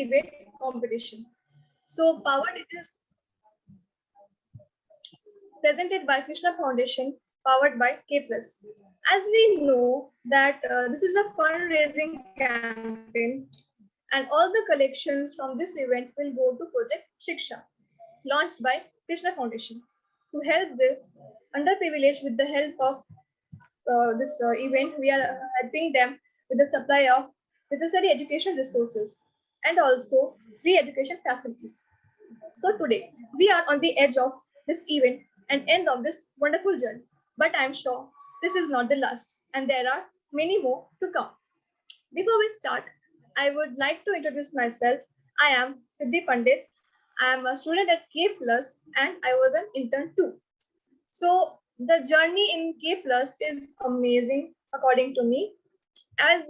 debate competition. So powered it is presented by Krishna Foundation, powered by K+. As we know that this is a fundraising campaign and all the collections from this event will go to Project Shiksha, launched by Krishna Foundation to help the underprivileged. With the help of this event, we are helping them with the supply of necessary education resources and also free education facilities. So today we are on the edge of this event and end of this wonderful journey. But I'm sure this is not the last, and there are many more to come. Before we start, I would like to introduce myself. I am Siddhi Pandit. I am a student at K Plus and I was an intern too. So the journey in K Plus is amazing according to me, as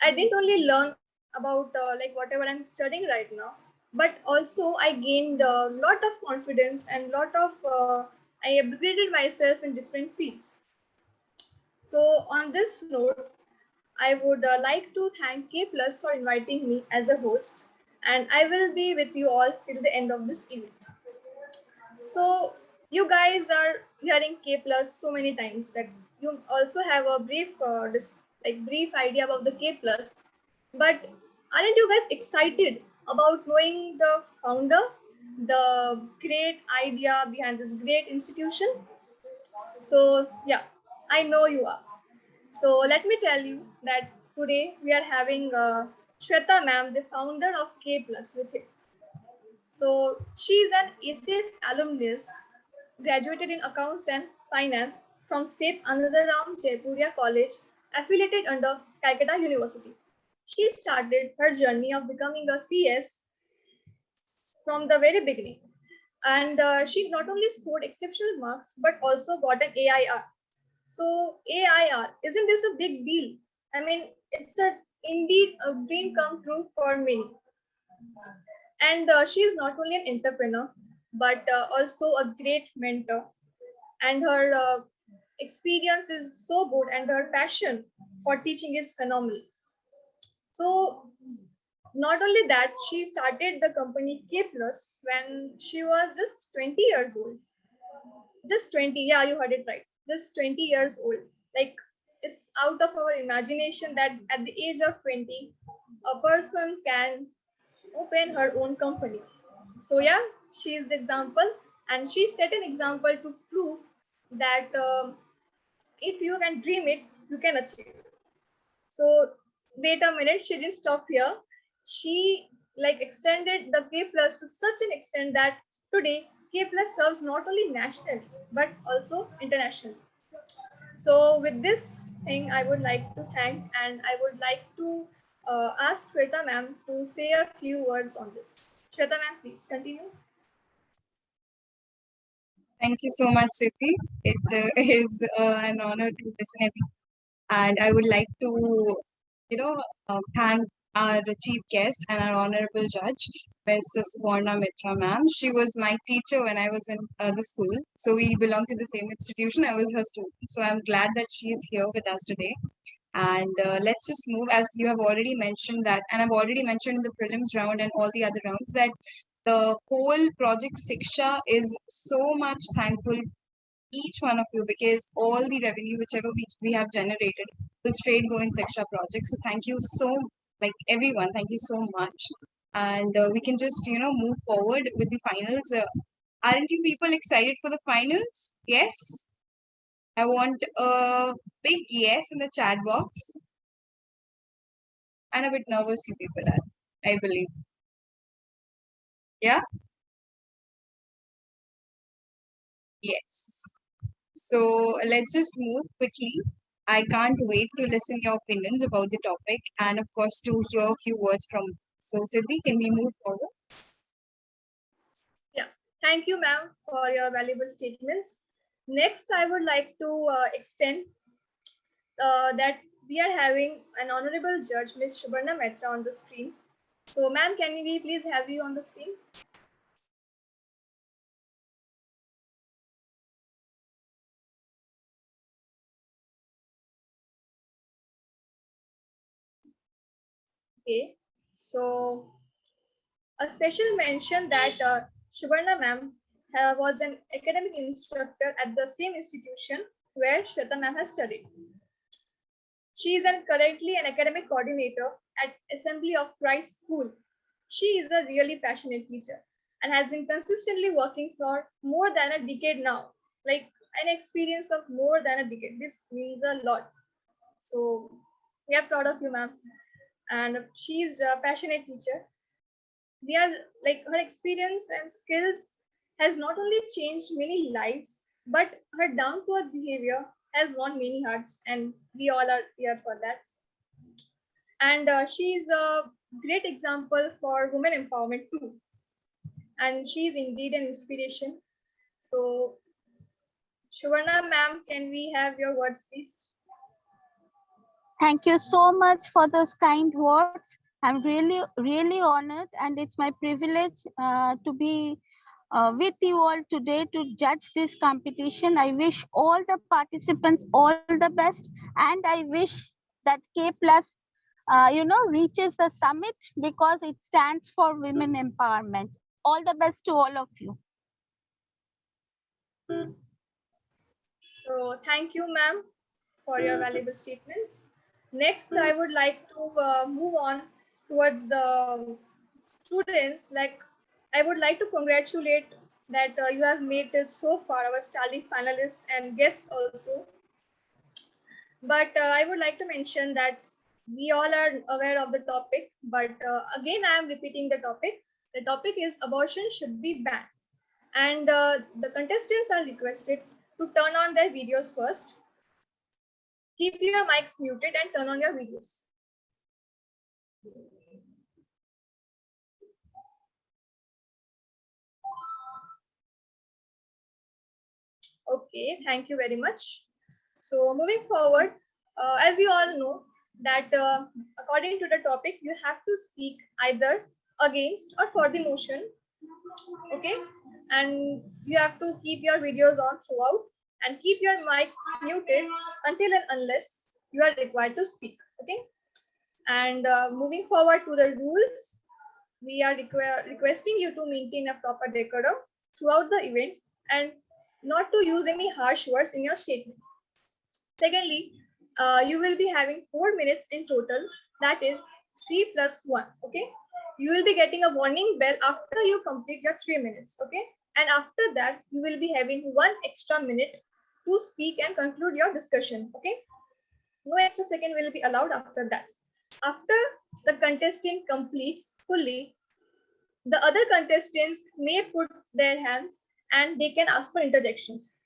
I didn't only learn about like whatever I'm studying right now, but also I gained a lot of confidence and lot of I upgraded myself in different fields. So on this note, I would like to thank K Plus for inviting me as a host, and I will be with you all till the end of this event. So you guys are hearing K Plus so many times that you also have a brief brief idea about the K Plus, but aren't you guys excited about knowing the founder, the great idea behind this great institution? So yeah, I know you are. So let me tell you that today we are having Shweta ma'am, the founder of K Plus, with him. So she is an ACS alumnus, graduated in accounts and finance from Seth Anandaram Jaipuria College, affiliated under Calcutta University. She started her journey of becoming a CS from the very beginning. And she not only scored exceptional marks, but also got an AIR. So AIR, isn't this a big deal? I mean, it's indeed a dream come true for many. And she is not only an entrepreneur, but also a great mentor. And her experience is so good, and her passion for teaching is phenomenal. So not only that, she started the company K Plus when she was just 20 years old. Just 20, yeah, you heard it right. Just 20 years old. Like, it's out of our imagination that at the age of 20, a person can open her own company. So yeah, she is the example, and she set an example to prove that if you can dream it, you can achieve it. So wait a minute, she didn't stop here. She like extended the K Plus to such an extent that today K Plus serves not only nationally but also internationally. So with this thing, I would like to thank, and I would like to ask Shweta ma'am to say a few words on this. Shweta ma'am, please continue. Thank you so much, Siddhi. It is an honor to listen to you. And I would like to, thank our chief guest and our honorable judge, Ms. Suvarna Mitra ma'am. She was my teacher when I was in the school. So we belong to the same institution. I was her student. So I'm glad that she is here with us today. And let's just move, as you have already mentioned that, and I've already mentioned in the prelims round and all the other rounds, that the whole project Siksha is so much thankful each one of you, because all the revenue whichever we have generated will straight go in Siksha project. So thank you so, like everyone, thank you so much. And we can just move forward with the finals. Aren't you people excited for the finals? Yes. I want a big yes in the chat box. And a bit nervous you people are, I believe. Yeah? Yes. So let's just move quickly. I can't wait to listen your opinions about the topic and of course to hear a few words from. So Siddhi, can we move forward? Yeah, thank you, ma'am, for your valuable statements. Next, I would like to extend that we are having an honorable judge, Ms. Shubharna Mehta, on the screen. So, ma'am, can we please have you on the screen? Okay, so A special mention that Subarna ma'am was an academic instructor at the same institution where Shweta ma'am has studied. She is currently an academic coordinator at Assembly of Christ School. She is a really passionate teacher and has been consistently working for more than a decade now. Like an experience of more than a decade. This means a lot. So we are proud of you, ma'am. And she is a passionate teacher. We are like her experience and skills has not only changed many lives, but her down to earth behavior has won many hearts, and we all are here for that. And she is a great example for women empowerment too. And she is indeed an inspiration. So, Shuvarna ma'am, can we have your words, please? Thank you so much for those kind words. I'm really honored, and it's my privilege to be with you all today to judge this competition. I wish all the participants all the best, and I wish that K Plus, reaches the summit because it stands for women empowerment. All the best to all of you. So, thank you, ma'am, for your valuable statements. Next, I would like to move on towards the students. Like, I would like to congratulate that you have made this so far, our Starly finalists and guests also. But I would like to mention that we all are aware of the topic, but again, I am repeating the topic. The topic is abortion should be banned. And the contestants are requested to turn on their videos first. Keep your mics muted and turn on your videos. Okay, thank you very much. So moving forward, as you all know that according to the topic, you have to speak either against or for the motion. Okay, and you have to keep your videos on throughout and keep your mics muted until and unless you are required to speak. Okay, and moving forward to the rules, we are requesting you to maintain a proper decorum throughout the event and not to use any harsh words in your statements. Secondly, you will be having 4 minutes in total, that is 3 plus 1. Okay, you will be getting a warning bell after you complete your 3 minutes. Okay, and after that you will be having 1 extra minute to speak and conclude your discussion. Okay, no extra second will be allowed after that. After the contestant completes fully, the other contestants may put their hands and they can ask for interjections.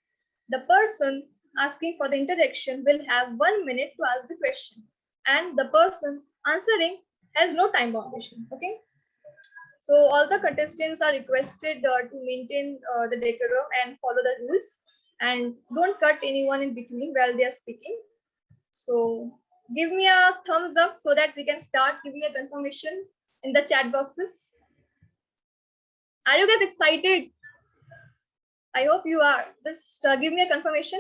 The person asking for the interjection will have 1 minute to ask the question, and the person answering has no time boundation. Okay, so all the contestants are requested to maintain the decorum and follow the rules, and don't cut anyone in between while they are speaking. So give me a thumbs up so that we can start. Give me a confirmation in the chat boxes. Are you guys excited? I hope you are. Just give me a confirmation.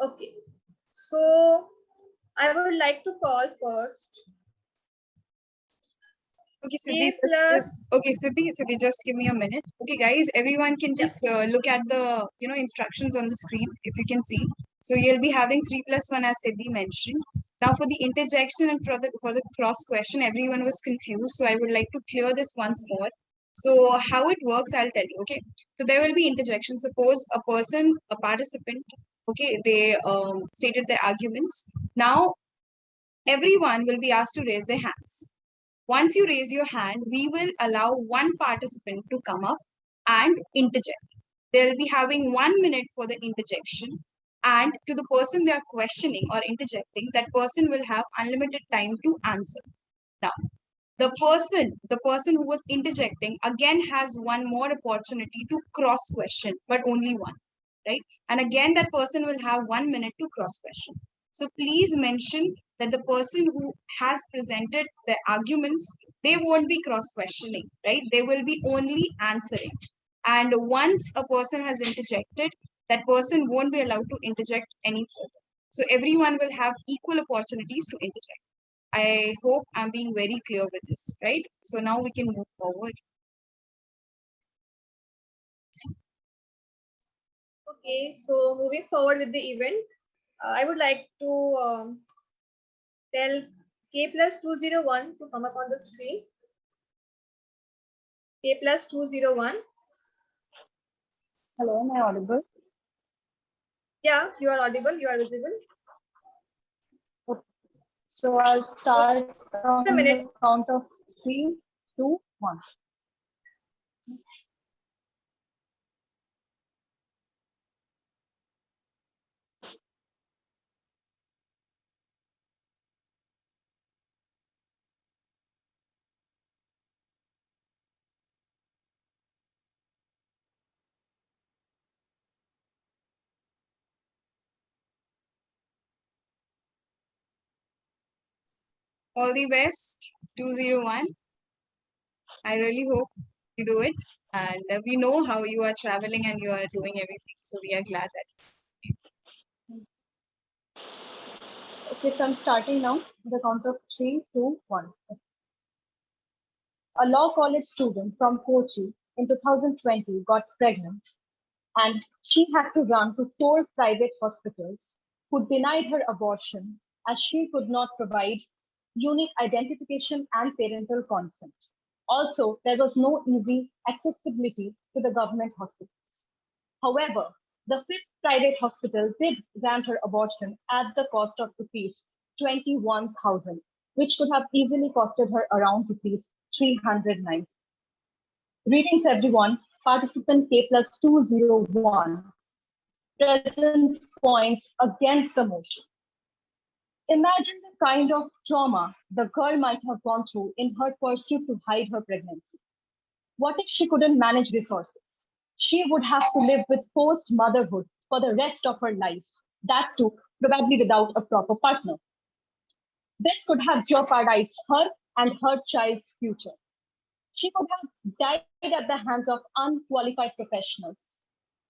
Okay, so I would like to call first. Okay, Siddhi, Siddhi, just give me a minute. Okay, guys, everyone can just look at the instructions on the screen if you can see. So you'll be having 3 plus 1 as Siddhi mentioned. Now for the interjection and for the cross question, everyone was confused. So I would like to clear this once more. So how it works, I'll tell you. Okay, so there will be interjection. Suppose a participant, okay, they stated their arguments. Now everyone will be asked to raise their hands. Once you raise your hand, we will allow one participant to come up and interject. They'll be having 1 minute for the interjection, and to the person they are questioning or interjecting, that person will have unlimited time to answer. Now, the person who was interjecting again has one more opportunity to cross question, but only one, right? And again, that person will have 1 minute to cross question. So please mention that the person who has presented the arguments, they won't be cross questioning, right? They will be only answering. And once a person has interjected, that person won't be allowed to interject any further. So everyone will have equal opportunities to interject. I hope I'm being very clear with this, right? So now we can move forward. Okay, so moving forward with the event, I would like to tell K plus 201 to come up on the screen. K plus 201. Hello, am I audible? Yeah, you are audible, you are visible. So I'll start on A minute. the count of 3, 2, 1. All the best, 201. I really hope you do it. And we know how you are traveling and you are doing everything. So we are glad that. Okay, so I'm starting now. The count of 3, 2, 1. A law college student from Kochi in 2020 got pregnant and she had to run to 4 private hospitals who denied her abortion as she could not provide unique identification and parental consent. Also, there was no easy accessibility to the government hospitals. However, the fifth private hospital did grant her abortion at the cost of rupees 21,000, which could have easily costed her around rupees 390. Greetings, everyone. Participant K plus 201 presents points against the motion. Imagine the kind of trauma the girl might have gone through in her pursuit to hide her pregnancy. What if she couldn't manage resources? She would have to live with forced motherhood for the rest of her life. That too, probably without a proper partner. This could have jeopardized her and her child's future. She could have died at the hands of unqualified professionals.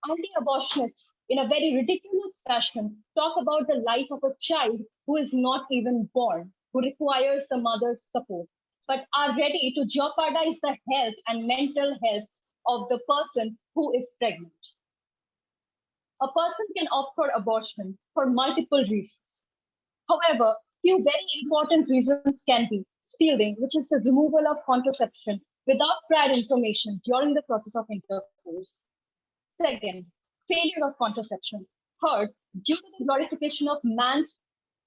Anti-abortionists, in a very ridiculous fashion, talk about the life of a child who is not even born, who requires the mother's support, but are ready to jeopardize the health and mental health of the person who is pregnant. A person can opt for abortion for multiple reasons. However, few very important reasons can be stealing, which is the removal of contraception without prior information during the process of intercourse. Second, failure of contraception. Third, due to the glorification of man's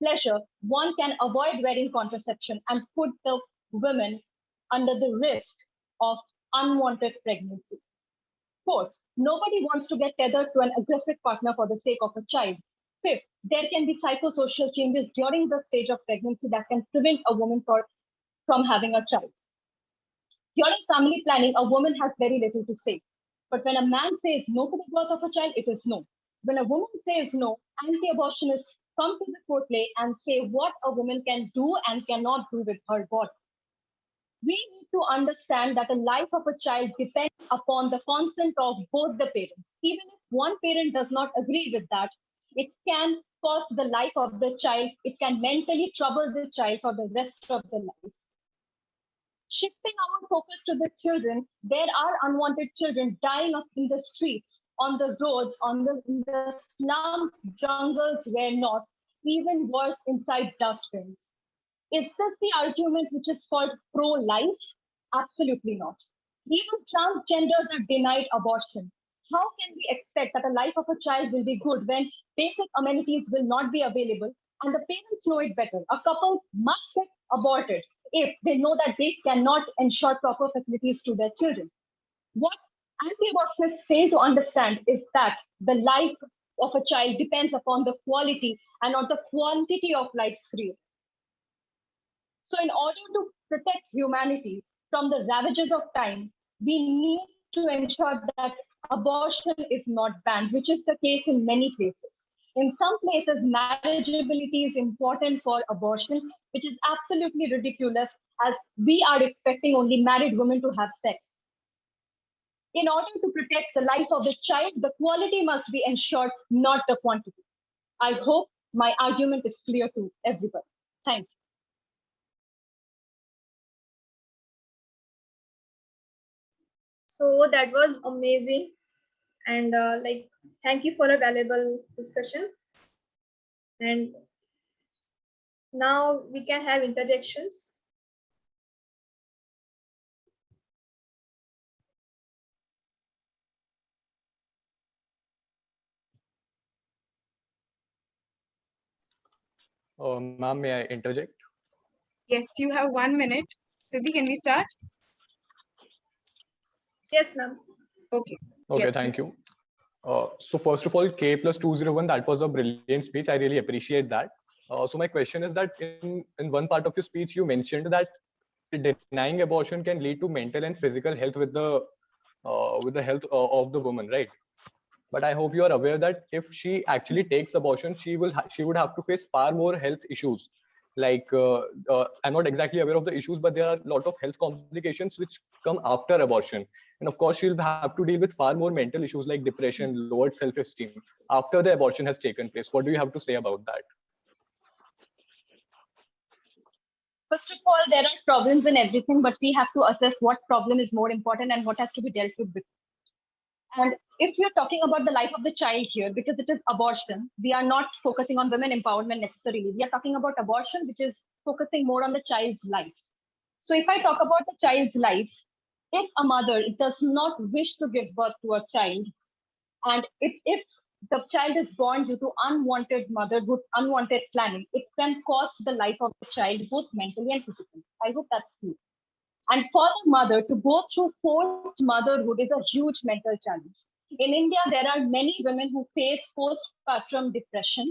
pleasure, one can avoid wearing contraception and put the women under the risk of unwanted pregnancy. Fourth, nobody wants to get tethered to an aggressive partner for the sake of a child. Fifth, there can be psychosocial changes during the stage of pregnancy that can prevent a woman from having a child. During family planning, a woman has very little to say. But when a man says no to the birth of a child, it is no. When a woman says no, anti-abortionists come to the foreplay and say what a woman can do and cannot do with her body. We need to understand that the life of a child depends upon the consent of both the parents. Even if one parent does not agree with that, it can cost the life of the child. It can mentally trouble the child for the rest of the life. Shifting our focus to the children, there are unwanted children dying up in the streets, on the roads, in the slums, jungles, where not, even worse, inside dustbins. Is this the argument which is called pro-life? Absolutely not. Even transgenders are denied abortion. How can we expect that the life of a child will be good when basic amenities will not be available and the parents know it better? A couple must get aborted if they know that they cannot ensure proper facilities to their children. What anti-abortionists fail to understand is that the life of a child depends upon the quality and not the quantity of lives created. So in order to protect humanity from the ravages of time, we need to ensure that abortion is not banned, which is the case in many places. In some places, marriageability is important for abortion, which is absolutely ridiculous as we are expecting only married women to have sex. In order to protect the life of the child, the quality must be ensured, not the quantity. I hope my argument is clear to everybody. Thank you. So that was amazing. And thank you for a valuable discussion. And now we can have interjections. Ma'am, may I interject? Yes, you have 1 minute. Siddhi, can we start? Yes, ma'am. Okay. Okay, Yes. thank you. So first of all, K plus 201, that was a brilliant speech. I really appreciate that. So my question is that in one part of your speech, you mentioned that denying abortion can lead to mental and physical health with the health of the woman, right? But I hope you are aware that if she actually takes abortion, she would have to face far more health issues. Like I'm not exactly aware of the issues, but there are a lot of health complications which come after abortion. And of course, she'll have to deal with far more mental issues like depression, lowered self-esteem after the abortion has taken place. What do you have to say about that? First of all, there are problems in everything, but we have to assess what problem is more important and what has to be dealt with before. And if you're talking about the life of the child here, because it is abortion, we are not focusing on women empowerment necessarily. We are talking about abortion, which is focusing more on the child's life. So if I talk about the child's life, if a mother does not wish to give birth to a child, and if the child is born due to unwanted motherhood, unwanted planning, it can cost the life of the child both mentally and physically. I hope that's clear. And for the mother to go through forced motherhood is a huge mental challenge. In India, there are many women who face postpartum depression,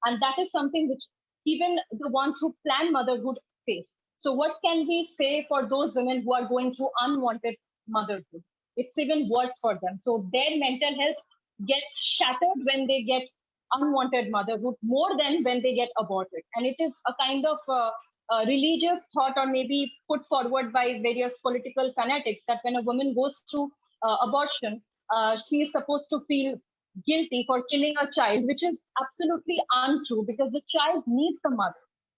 and that is something which even the ones who plan motherhood face. So, what can we say for those women who are going through unwanted motherhood? It's even worse for them. So, their mental health gets shattered when they get unwanted motherhood more than when they get aborted. And it is a kind of religious thought, or maybe put forward by various political fanatics, that when a woman goes through abortion, she is supposed to feel guilty for killing a child, which is absolutely untrue, because the child needs the mother.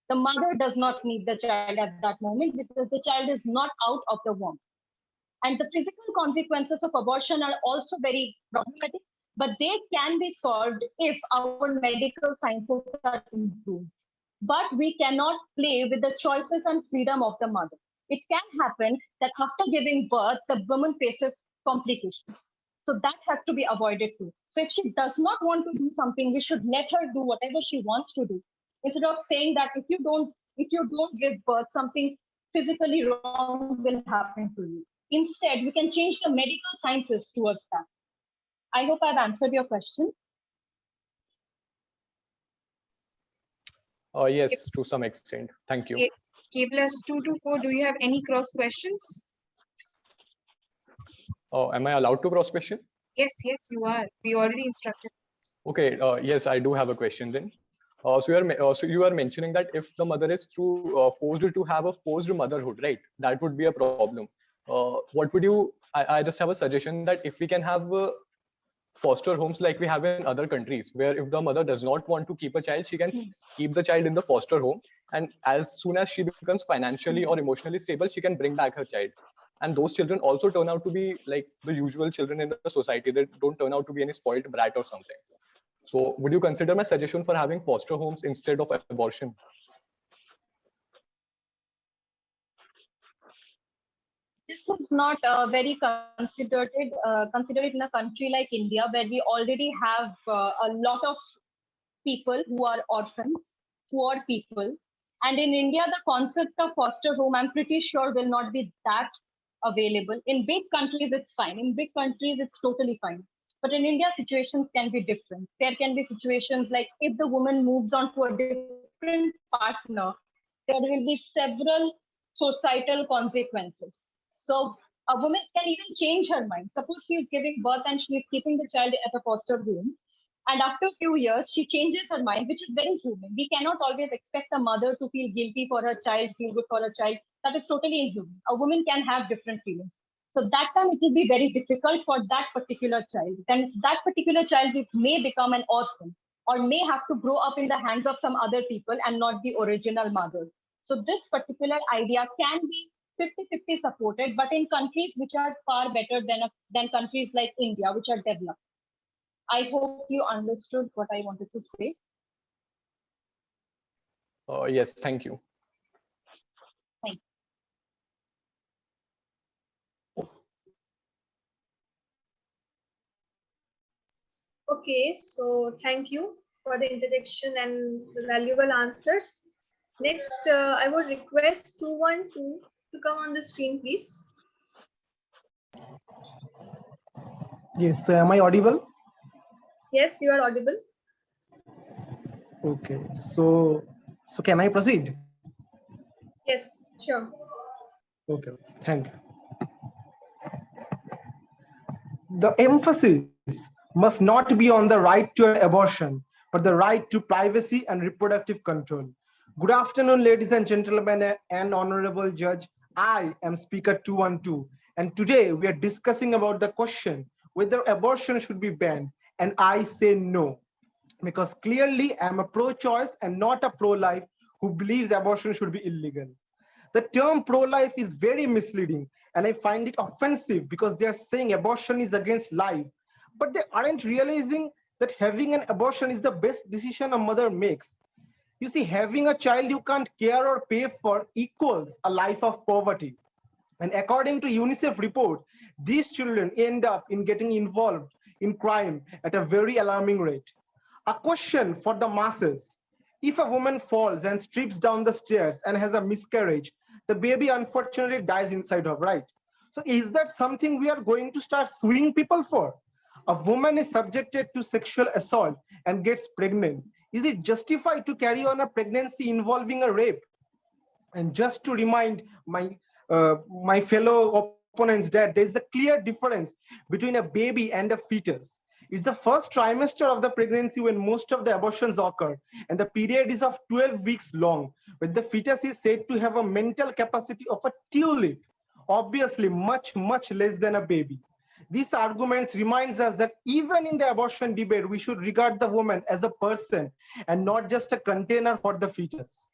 The mother does not need the child at that moment because the child is not out of the womb. And the physical consequences of abortion are also very problematic, but they can be solved if our medical sciences are improved. But we cannot play with the choices and freedom of the mother. It can happen that after giving birth, the woman faces complications. So that has to be avoided too. So if she does not want to do something, we should let her do whatever she wants to do. Instead of saying that if you don't give birth, something physically wrong will happen to you. Instead, we can change the medical sciences towards that. I hope I've answered your question. Yes, to some extent. Thank you. K plus 224, do you have any cross questions? Am I allowed to cross question? Yes, you are. We already instructed. Okay, yes, I do have a question then. So you are mentioning that if the mother is forced to have a forced motherhood, right? That would be a problem. What would you? I just have a suggestion that if we can have foster homes like we have in other countries, where if the mother does not want to keep a child, she can keep the child in the foster home, and as soon as she becomes financially or emotionally stable, she can bring back her child. And those children also turn out to be like the usual children in the society. They don't turn out to be any spoiled brat or something. So would you consider my suggestion for having foster homes instead of abortion? This is not very considered in a country like India, where we already have a lot of people who are orphans, poor people. And in India, the concept of foster home, I'm pretty sure, will not be that available. In big countries, it's fine. In big countries, it's totally fine. But in India, situations can be different. There can be situations like if the woman moves on to a different partner, there will be several societal consequences. So a woman can even change her mind. Suppose she is giving birth and she is keeping the child at a foster home. And after a few years, she changes her mind, which is very human. We cannot always expect a mother to feel guilty for her child, feel good for her child. That is totally inhuman. A woman can have different feelings. So that time it will be very difficult for that particular child. Then that particular child may become an orphan or may have to grow up in the hands of some other people and not the original mother. So this particular idea can be 50-50 supported, but in countries which are far better than countries like India, which are developed. I hope you understood what I wanted to say. Yes, thank you. Thank you. Okay, so thank you for the introduction and the valuable answers. Next, I would request 212 to come on the screen, please. Yes, so am I audible? Yes, you are audible. Okay, so can I proceed? Yes, sure. Okay, thank you. The emphasis must not be on the right to an abortion, but the right to privacy and reproductive control. Good afternoon, ladies and gentlemen, and honorable judge. I am Speaker 212, and today we are discussing about the question whether abortion should be banned, and I say no, because clearly I am a pro-choice and not a pro-life who believes abortion should be illegal. The term pro-life is very misleading, and I find it offensive because they are saying abortion is against life, but they aren't realizing that having an abortion is the best decision a mother makes. You see, having a child you can't care or pay for equals a life of poverty. And according to UNICEF report, these children end up in getting involved in crime at a very alarming rate. A question for the masses. If a woman falls and trips down the stairs and has a miscarriage, the baby unfortunately dies inside her, right? So is that something we are going to start suing people for? A woman is subjected to sexual assault and gets pregnant. Is it justified to carry on a pregnancy involving a rape? And just to remind my fellow opponents that there is a clear difference between a baby and a fetus. It's the first trimester of the pregnancy when most of the abortions occur, and the period is of 12 weeks long, when the fetus is said to have a mental capacity of a tulip, obviously much, much less than a baby. These arguments reminds us that even in the abortion debate, we should regard the woman as a person and not just a container for the fetus.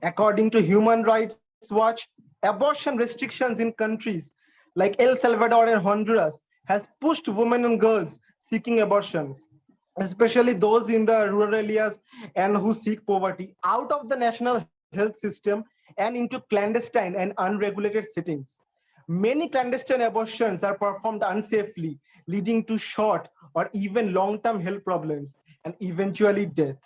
According to Human Rights Watch, abortion restrictions in countries like El Salvador and Honduras has pushed women and girls seeking abortions, especially those in the rural areas and who seek poverty, out of the national health system and into clandestine and unregulated settings. Many clandestine abortions are performed unsafely, leading to short or even long-term health problems and eventually death.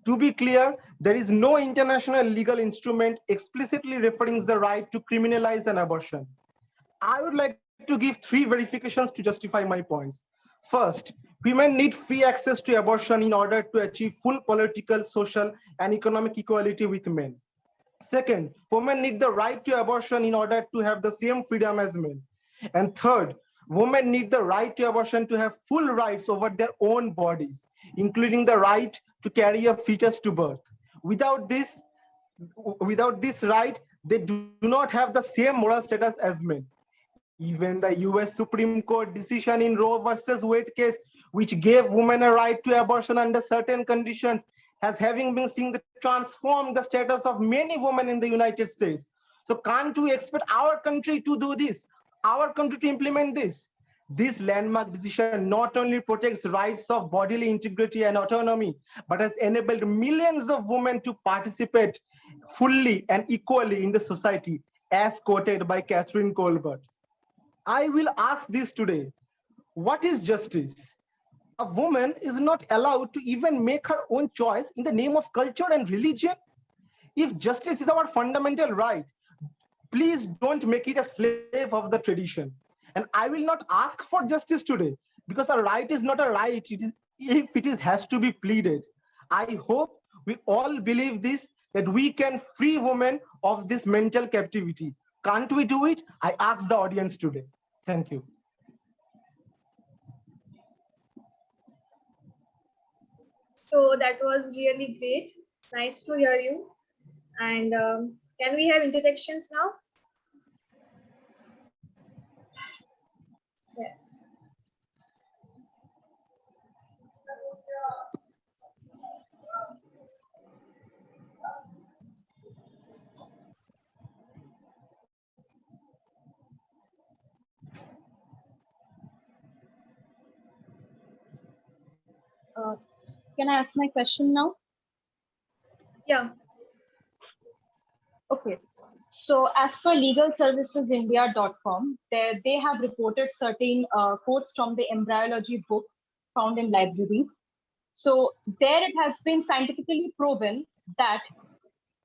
To be clear, there is no international legal instrument explicitly referring the right to criminalize an abortion. I would like to give 3 verifications to justify my points. First, women need free access to abortion in order to achieve full political, social, and economic equality with men. Second, women need the right to abortion in order to have the same freedom as men. And third, women need the right to abortion to have full rights over their own bodies, including the right to carry a fetus to birth. Without this right, they do not have the same moral status as men. Even the US Supreme Court decision in Roe versus Wade case, which gave women a right to abortion under certain conditions, has having been seen to transform the status of many women in the United States. So can't we expect our country to do this, our country to implement this? This landmark decision not only protects rights of bodily integrity and autonomy, but has enabled millions of women to participate fully and equally in the society, as quoted by Catherine Colbert. I will ask this today. What is justice? A woman is not allowed to even make her own choice in the name of culture and religion. If justice is our fundamental right, please don't make it a slave of the tradition. And I will not ask for justice today because a right is not a right if it has to be pleaded. I hope we all believe this, that we can free women of this mental captivity. Can't we do it? I ask the audience today. Thank you. So that was really great. Nice to hear you. And can we have interjections now? Yes. Uh, can I ask my question now? Yeah. Okay. So as per legalservicesindia.com, they have reported certain quotes from the embryology books found in libraries. So there it has been scientifically proven that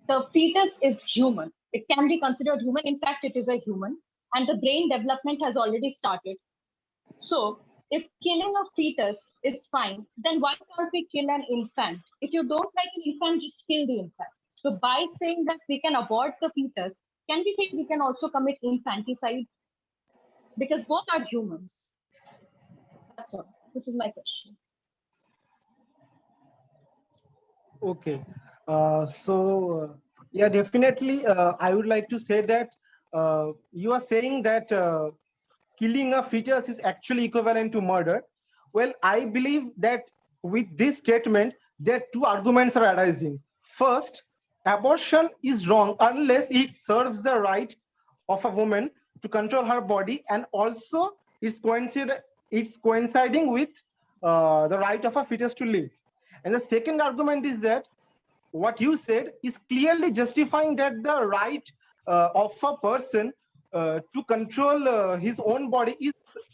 the fetus is human. It can be considered human. In fact, it is a human. And the brain development has already started. So if killing a fetus is fine, then why can't we kill an infant? If you don't like an infant, just kill the infant. So by saying that we can abort the fetus, can we say we can also commit infanticide? Because both are humans. That's all. This is my question. Okay. Yeah, definitely. I would like to say that you are saying that killing a fetus is actually equivalent to murder. Well, I believe that with this statement, there are two arguments are arising. First, abortion is wrong unless it serves the right of a woman to control her body, and also it's coinciding with the right of a fetus to live. And the second argument is that what you said is clearly justifying that the right of a person to control his own body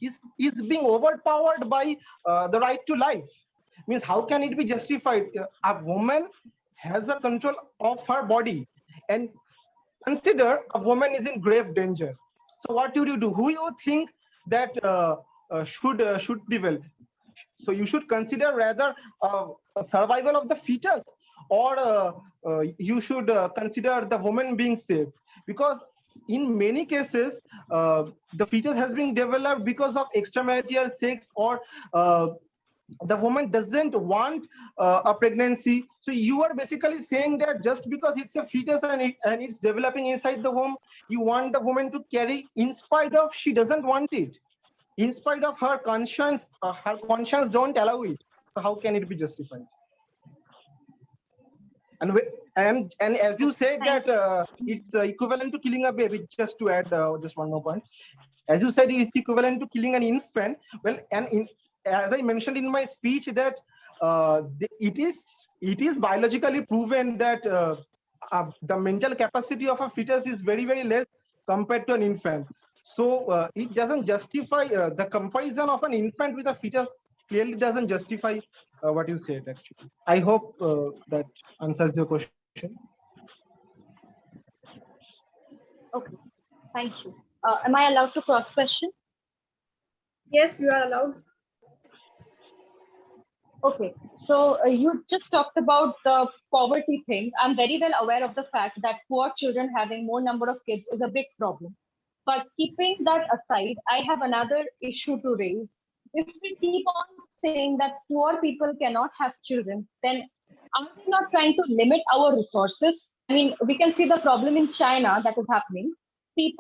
is being overpowered by the right to life. Means how can it be justified? A woman has a control of her body, and consider a woman is in grave danger. So what do you do? Who you think that should prevail? So you should consider rather a survival of the fetus, or you should consider the woman being saved, because in many cases the fetus has been developed because of extramarital sex, or the woman doesn't want a pregnancy. So you are basically saying that just because it's a fetus and it's developing inside the womb, you want the woman to carry in spite of she doesn't want it, in spite of her conscience don't allow it. So how can it be justified? And and as you said Thank that it's equivalent to killing a baby. Just to add just one more point, as you said, it's equivalent to killing an infant. Well, as I mentioned in my speech, that it is biologically proven that the mental capacity of a fetus is very less compared to an infant. So it doesn't justify the comparison of an infant with a fetus. Clearly doesn't justify what you said. Actually, I hope that answers your question. Okay. Thank you. Am I allowed to cross question? Yes, you are allowed. Okay, so you just talked about the poverty thing. I'm very well aware of the fact that poor children having more number of kids is a big problem. But keeping that aside, I have another issue to raise. If we keep on saying that poor people cannot have children, then are we not trying to limit our resources? I mean, we can see the problem in China that is happening. The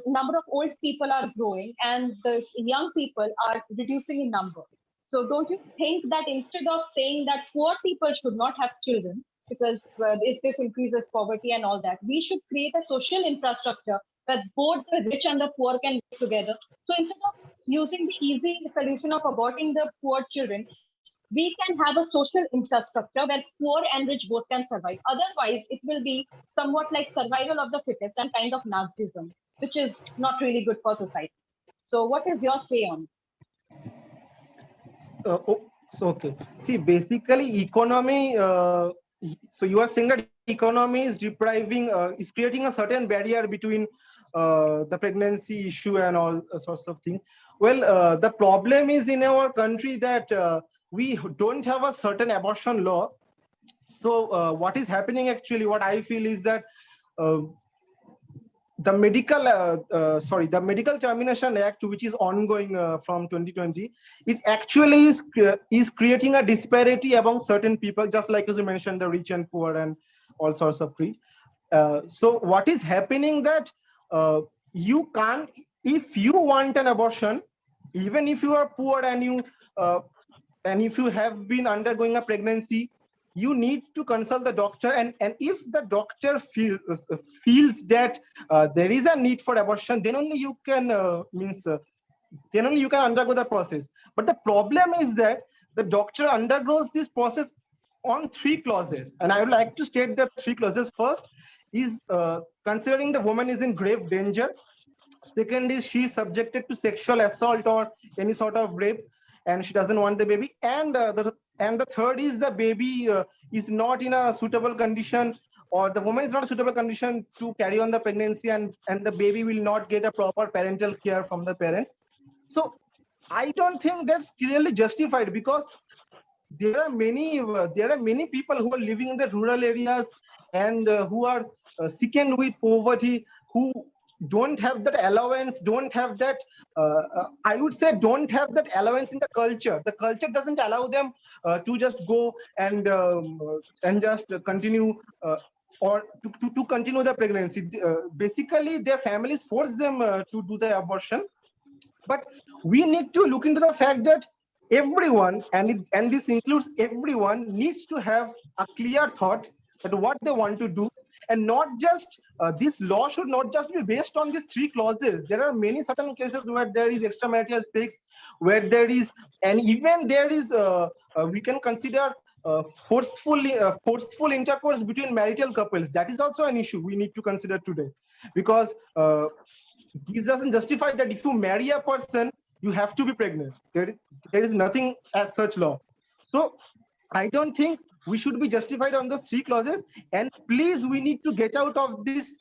number of old people are growing, and the young people are reducing in number. So don't you think that instead of saying that poor people should not have children because if this increases poverty and all that, we should create a social infrastructure where both the rich and the poor can live together. So instead of using the easy solution of aborting the poor children, we can have a social infrastructure where poor and rich both can survive. Otherwise, it will be somewhat like survival of the fittest and kind of Nazism, which is not really good for society. So what is your say on it? So okay, see, basically economy, so you are saying that economy is depriving, is creating a certain barrier between the pregnancy issue and all sorts of things. Well, the problem is in our country that we don't have a certain abortion law. So what is happening actually, what I feel is that uh, the Medical Termination Act, which is ongoing from 2020, is creating a disparity among certain people, just like as you mentioned, the rich and poor and all sorts of creed. So what is happening that you can't, if you want an abortion, even if you are poor and if you have been undergoing a pregnancy, you need to consult the doctor, and if the doctor feels that there is a need for abortion, then only you can then only you can undergo the process. But the problem is that the doctor undergoes this process on 3 clauses, and I would like to state the 3 clauses. First is considering the woman is in grave danger. Second is she is subjected to sexual assault or any sort of rape, and she doesn't want the baby. And the third is the baby is not in a suitable condition, or the woman is not a suitable condition to carry on the pregnancy, and the baby will not get a proper parental care from the parents. So I don't think that's clearly justified, because there are many people who are living in the rural areas and who are sickened with poverty, who don't have that allowance, don't have that I would say don't have that allowance in the culture. The culture doesn't allow them to just go and just continue or to continue the pregnancy. Basically their families force them to do the abortion. But we need to look into the fact that everyone, and this includes everyone, needs to have a clear thought that what they want to do, and not just this law should not just be based on these 3 clauses. There are many certain cases where there is extramarital sex, where there is, and even there is we can consider forceful intercourse between marital couples. That is also an issue we need to consider today, because this doesn't justify that if you marry a person, you have to be pregnant. There is nothing as such law. So I don't think we should be justified on those 3 clauses. And please, we need to get out of this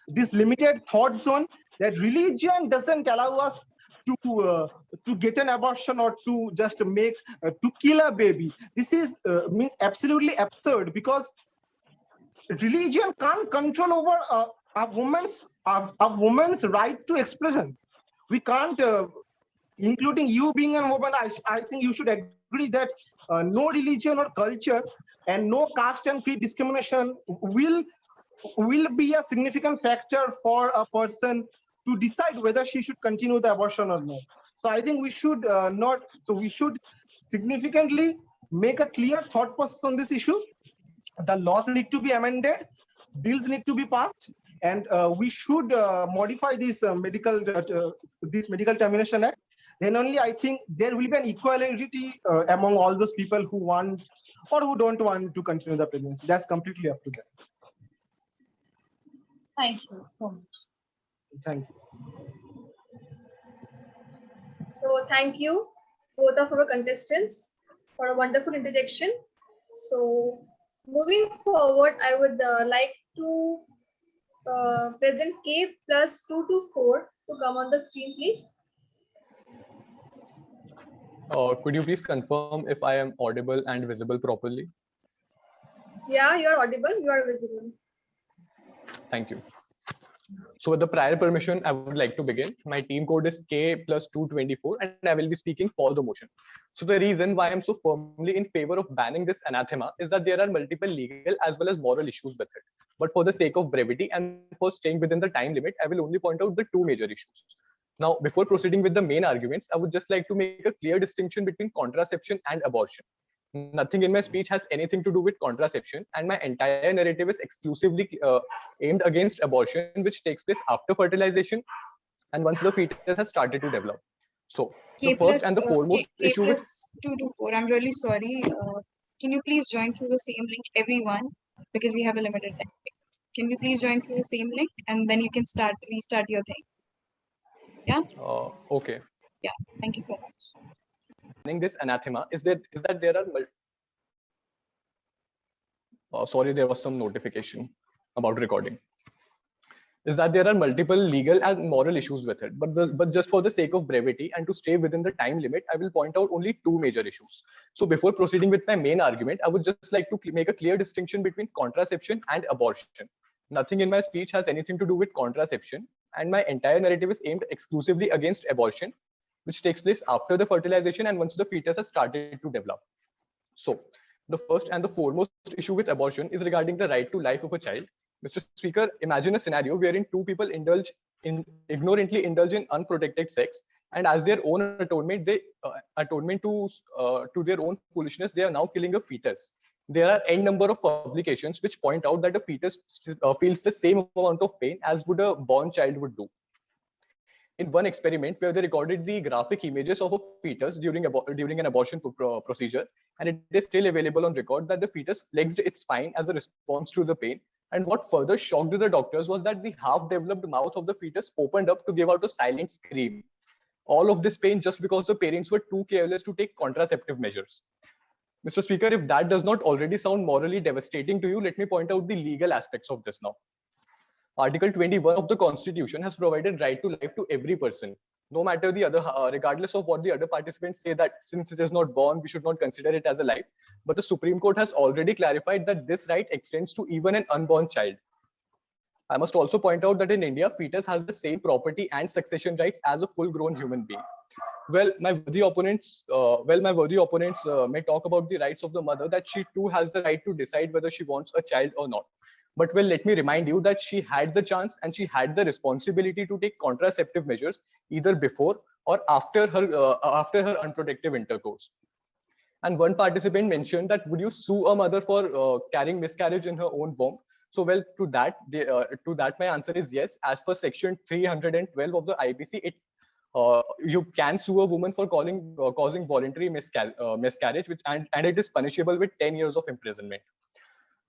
this limited thought zone that religion doesn't allow us to get an abortion or to just make to kill a baby. This is means absolutely absurd, because religion can't control over a woman's right to expression. We can't, including you being a woman, I think you should agree that no religion or culture and no caste and creed discrimination will be a significant factor for a person to decide whether she should continue the abortion or not. So I think we should we should significantly make a clear thought process on this issue. The laws need to be amended, bills need to be passed, and we should modify this medical termination act. Then only I think there will be an equality among all those people who want or who don't want to continue the pregnancy. That's completely up to them. Thank you so much. Thank you. So thank you, both of our contestants, for a wonderful interjection. So moving forward, I would like to present K plus 224 to come on the screen, please. Could you please confirm if I am audible and visible properly? Yeah, you are audible, you are visible. Thank you. So with the prior permission, I would like to begin. My team code is K plus 224, and I will be speaking for the motion. So the reason why I'm so firmly in favor of banning this anathema is that there are multiple legal as well as moral issues with it. But for the sake of brevity and for staying within the time limit, I will only point out the 2 major issues. Now, before proceeding with the main arguments, I would just like to make a clear distinction between contraception and abortion. Nothing in my speech has anything to do with contraception, and my entire narrative is exclusively aimed against abortion, which takes place after fertilization and once the fetus has started to develop. So the first and the foremost issue with 224. I'm really sorry. Can you please join through the same link, everyone, because we have a limited time. Can you please join through the same link, and then you can restart your thing. Yeah. Okay. Yeah. Thank you so much. This anathema is that there are sorry, there was some notification about recording. Is that there are multiple legal and moral issues with it, but just for the sake of brevity and to stay within the time limit, I will point out only 2 major issues. So before proceeding with my main argument, I would just like to make a clear distinction between contraception and abortion. Nothing in my speech has anything to do with contraception, and my entire narrative is aimed exclusively against abortion, which takes place after the fertilization and once the fetus has started to develop. So the first and the foremost issue with abortion is regarding the right to life of a child. Mr. Speaker, imagine a scenario wherein 2 people indulge ignorantly indulge in unprotected sex, and as their own atonement, to their own foolishness, they are now killing a fetus. There are n number of publications which point out that a fetus feels the same amount of pain as would a born child would do. In one experiment where they recorded the graphic images of a fetus during an abortion procedure, and it is still available on record that the fetus flexed its spine as a response to the pain. And what further shocked the doctors was that the half-developed mouth of the fetus opened up to give out a silent scream. All of this pain just because the parents were too careless to take contraceptive measures. Mr. Speaker, if that does not already sound morally devastating to you, let me point out the legal aspects of this now. Article 21 of the Constitution has provided right to life to every person, no matter the other, regardless of what the other participants say that since it is not born, we should not consider it as a life. But the Supreme Court has already clarified that this right extends to even an unborn child. I must also point out that in India, fetus has the same property and succession rights as a full-grown human being. Well, my worthy opponents may talk about the rights of the mother, that she too has the right to decide whether she wants a child or not. But well, let me remind you that she had the chance and she had the responsibility to take contraceptive measures either before or after her unprotected intercourse. And one participant mentioned that would you sue a mother for carrying miscarriage in her own womb? So well, to that my answer is yes. As per section 312 of the IPC, you can sue a woman for causing voluntary miscarriage, and it is punishable with 10 years of imprisonment.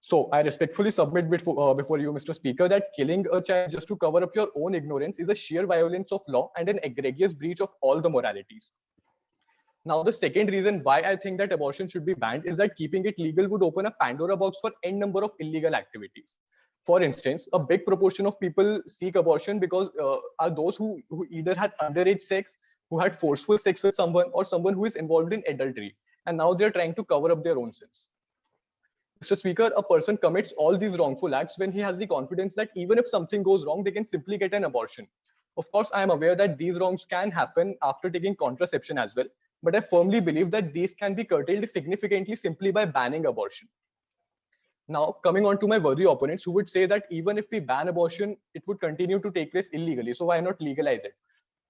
So I respectfully submit before you, Mr. Speaker, that killing a child just to cover up your own ignorance is a sheer violence of law and an egregious breach of all the moralities. Now, the second reason why I think that abortion should be banned is that keeping it legal would open a Pandora box for n number of illegal activities. For instance, a big proportion of people seek abortion because are those who either had underage sex, who had forceful sex with someone, or someone who is involved in adultery, and now they're trying to cover up their own sins. Mr. Speaker, a person commits all these wrongful acts when he has the confidence that even if something goes wrong, they can simply get an abortion. Of course, I am aware that these wrongs can happen after taking contraception as well, but I firmly believe that these can be curtailed significantly simply by banning abortion. Now, coming on to my worthy opponents who would say that even if we ban abortion, it would continue to take place illegally, so why not legalize it?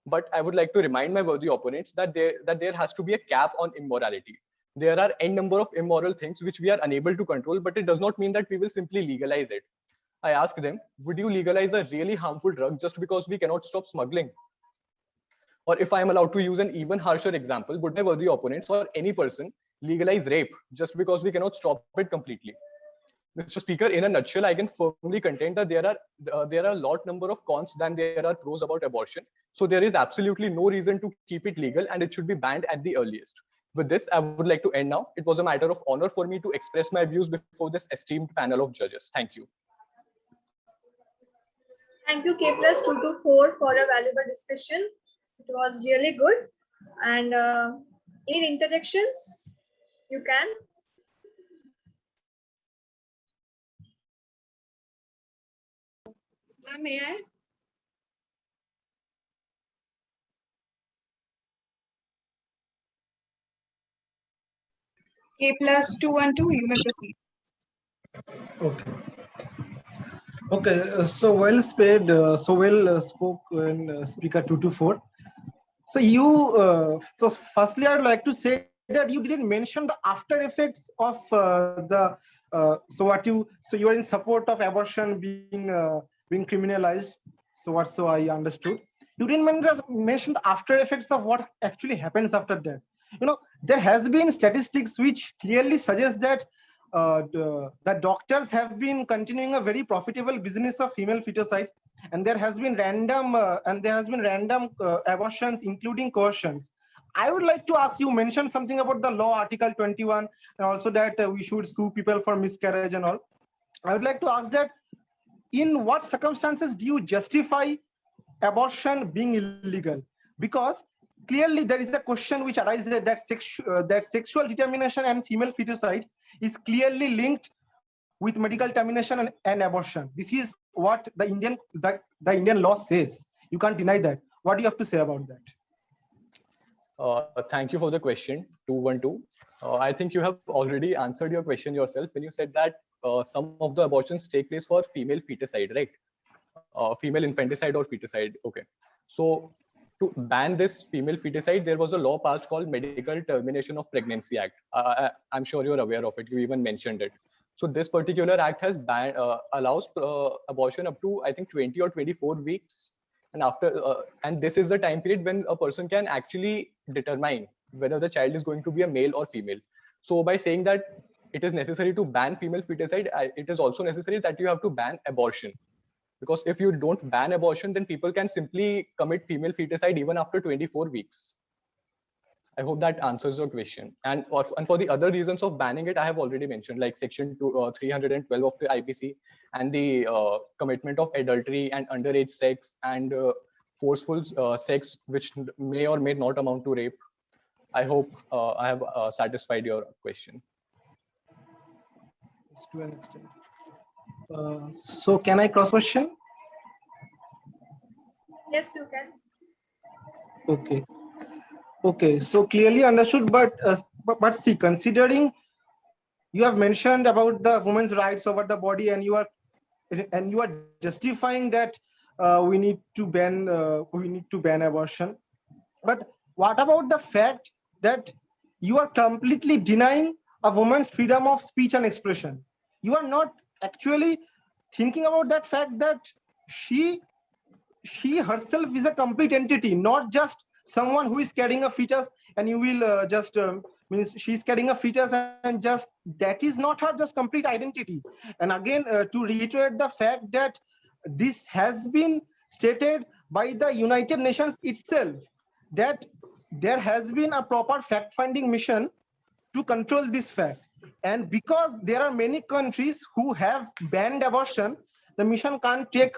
But I would like to remind my worthy opponents that there has to be a cap on immorality. There are n number of immoral things which we are unable to control, but it does not mean that we will simply legalize it. I ask them, would you legalize a really harmful drug just because we cannot stop smuggling? Or if I am allowed to use an even harsher example, would my worthy opponents or any person legalize rape just because we cannot stop it completely? Mr. Speaker, in a nutshell, I can firmly contend that there are a lot number of cons than there are pros about abortion. So there is absolutely no reason to keep it legal, and it should be banned at the earliest. With this, I would like to end now. It was a matter of honor for me to express my views before this esteemed panel of judges. Thank you. Thank you, K+224, for a valuable discussion. It was really good. And any interjections? You can. May I? K+212, you may proceed. Okay. Okay. So well said. So well spoken, Speaker 224. So you. So firstly, I'd like to say that you didn't mention the after effects of So you are in support of abortion being criminalized. So I understood. You didn't mention the after effects of what actually happens after that. There has been statistics which clearly suggest that the doctors have been continuing a very profitable business of female feticide, and there has been random abortions, including coercions. I would like to ask you, mention something about the law, Article 21, and also that we should sue people for miscarriage and all. I would like to ask that, in what circumstances do you justify abortion being illegal? Because clearly there is a question which arises that sexual determination and female feticide is clearly linked with medical termination and abortion. This is what the Indian law says. You can't deny that. What do you have to say about that? Thank you for the question, 212. I think you have already answered your question yourself when you said that some of the abortions take place for female feticide, right? female infanticide or feticide. Okay. So to ban this female feticide, there was a law passed called Medical Termination of Pregnancy Act. I'm sure you're aware of it. You even mentioned it. So this particular act has allows abortion up to, I think, 20 or 24 weeks. And and this is the time period when a person can actually determine whether the child is going to be a male or female. So by saying that it is necessary to ban female feticide, it is also necessary that you have to ban abortion. Because if you don't ban abortion, then people can simply commit female feticide even after 24 weeks. I hope that answers your question. And for the other reasons of banning it, I have already mentioned, like section 312 of the IPC, and the commitment of adultery and underage sex and forceful sex, which may or may not amount to rape. I hope I have satisfied your question. Yes, to an extent. So can I cross question? Yes, you can. Okay. Okay. So clearly understood, but see, considering you have mentioned about the women's rights over the body, and you are justifying that we need to ban abortion. But what about the fact that you are completely denying a woman's freedom of speech and expression? You are not actually thinking about that fact that she herself is a complete entity, not just someone who is carrying a fetus, and you will means she's carrying a fetus, and just that is not her just complete identity. And again, to reiterate the fact that this has been stated by the United Nations itself, that there has been a proper fact-finding mission to control this fact. And because there are many countries who have banned abortion, the mission can't take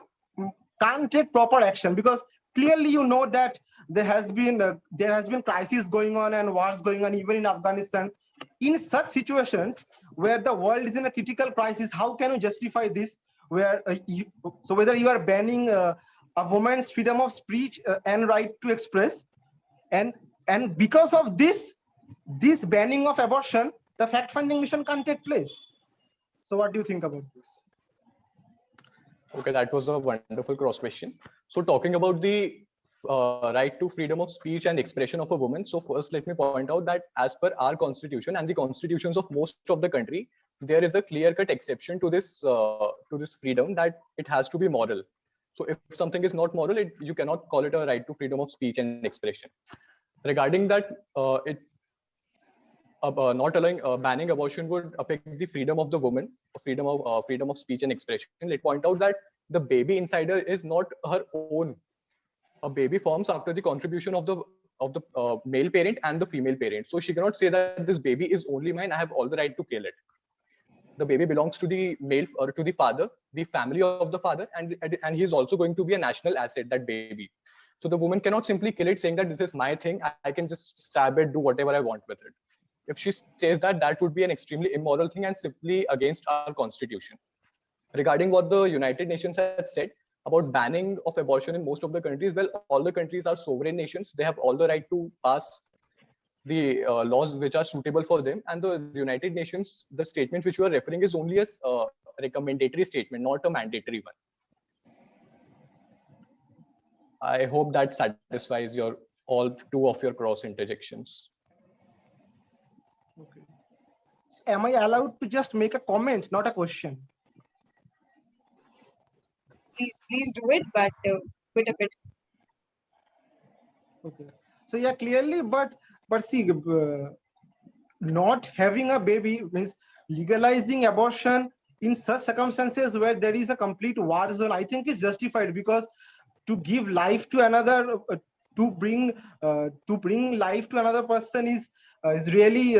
proper action, because clearly you know that there has been crisis going on and wars going on even in Afghanistan. In such situations where the world is in a critical crisis, how can you justify this? So whether you are banning a woman's freedom of speech and right to express, and because of this banning of abortion, the fact-finding mission can't take place. So what do you think about this? Okay, that was a wonderful cross question. So talking about the right to freedom of speech and expression of a woman. So first, let me point out that as per our constitution and the constitutions of most of the country, there is a clear-cut exception to this freedom, that it has to be moral. So if something is not moral, you cannot call it a right to freedom of speech and expression. Regarding that, not allowing banning abortion would affect the freedom of the woman, freedom of speech and expression. Let's point out that the baby inside her is not her own. A baby forms after the contribution of the male parent and the female parent. So she cannot say that this baby is only mine, I have all the right to kill it. The baby belongs to the male, or to the father, the family of the father, and he is also going to be a national asset, that baby. So the woman cannot simply kill it saying that this is my thing, I can just stab it, do whatever I want with it. If she says that, that would be an extremely immoral thing and simply against our constitution. Regarding what the United Nations have said about banning of abortion in most of the countries, well, all the countries are sovereign nations. They have all the right to pass the laws which are suitable for them. And the United Nations, the statement which you are referring is only a recommendatory statement, not a mandatory one. I hope that satisfies all two of your cross interjections. Okay. So am I allowed to just make a comment, not a question? Please do it, but with a bit. Okay. So yeah, clearly, but see, not having a baby means legalizing abortion in such circumstances where there is a complete war zone, I think is justified, because to give life to another, to bring life to another person is really